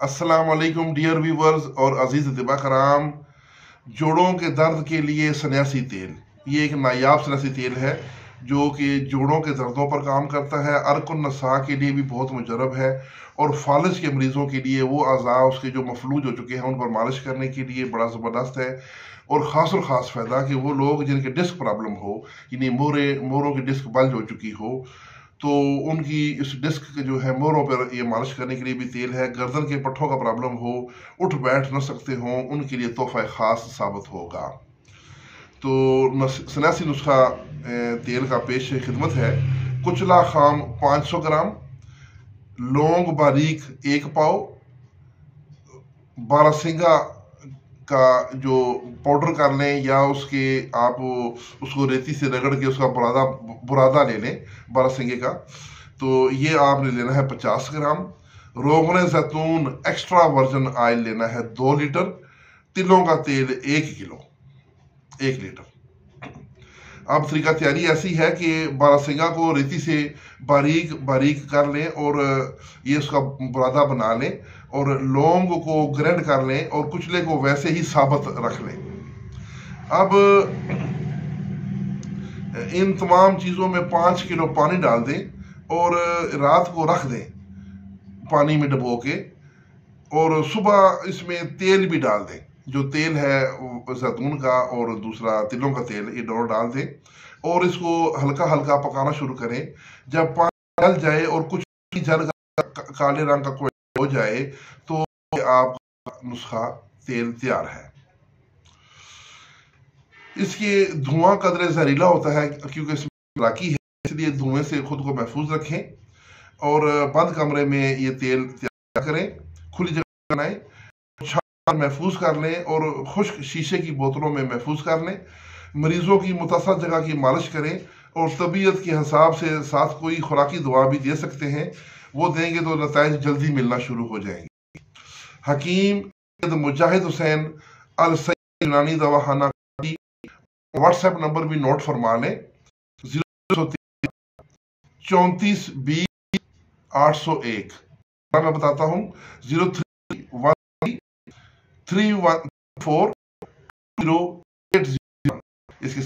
अस्सलाम वालेकुम dear viewers और अजीज तिबा कराम। जोड़ों के दर्द के लिए सन्यासी तेल, ये एक नायाब सन्यासी तेल है जो कि जोड़ों के दर्दों पर काम करता है। अरकुन नसा के लिए भी बहुत मुजरब है और फालिज के मरीजों के लिए, वो अज़ा उसके जो मफलूज हो चुके हैं उन पर मालिश करने के लिए बड़ा ज़बरदस्त है। और ख़ास फ़ायदा कि वो लोग जिनके डिस्क प्रॉब्लम हो, यानी मोरों की डिस्क बल्ज हो चुकी हो, तो उनकी इस डिस्क के जो है मोरों पर ये मालिश करने के लिए भी तेल है। गर्दन के पट्ठों का प्रॉब्लम हो, उठ बैठ न सकते हो, उनके लिए तोहफा ख़ास साबित होगा। तो सन्यासी नुस्खा तेल का पेश खिदमत है। कुचला खाम 500 ग्राम, लौंग बारीक 1 पाव, बारहसिंगा का जो पाउडर कर लें या उसके आप उसको रेती से रगड़ के उसका बुरादा ले लें बारहसिंगे का। तो ये आपने लेना है 50 ग्राम। रोगन जैतून एक्स्ट्रा वर्जन ऑयल लेना है 2 लीटर। तिलों का तेल 1 किलो, 1 लीटर। अब तरीका तैयारी ऐसी है कि बारहसिंगा को रेती से बारीक बारीक कर लें और ये उसका बुरादा बना लें, और लौंग को ग्राइंड कर लें और कुचले को वैसे ही साबुत रख लें। अब इन तमाम चीज़ों में 5 किलो पानी डाल दें और रात को रख दें पानी में डुबो के, और सुबह इसमें तेल भी डाल दें। जो तेल है जैतून का और दूसरा तिलों का तेल, ये दोनों डाल दें और इसको हल्का हल्का पकाना शुरू करें। जब पानी जल जाए और कुछ जल काले रंग का कोई हो जाए तो आपका नुस्खा तेल तैयार है। इसके धुआं कदरे जहरीला होता है क्योंकि इसमें चालाकी है, इसलिए धुएं से खुद को महफूज रखें और बंद कमरे में ये तेल तैयार करें। खुली जगह बनाएं, महफूज कर लें और खुश्क शीशे की बोतलों में महफूज कर लें। मरीजों की मुतासर जगह की मालिश करें और तबीयत के हिसाब से साथ कोई खुराकी दवा भी दे सकते हैं, वो देंगे तो नताइज जल्दी मिलना शुरू हो जाएंगे। हकीम मुजाहिद हुसैन अल सैयद यूनानी दवाखाना, व्हाट्सएप नंबर भी नोट फरमा लें 034 20 801। मैं बताता हूँ 03 314 080। इसके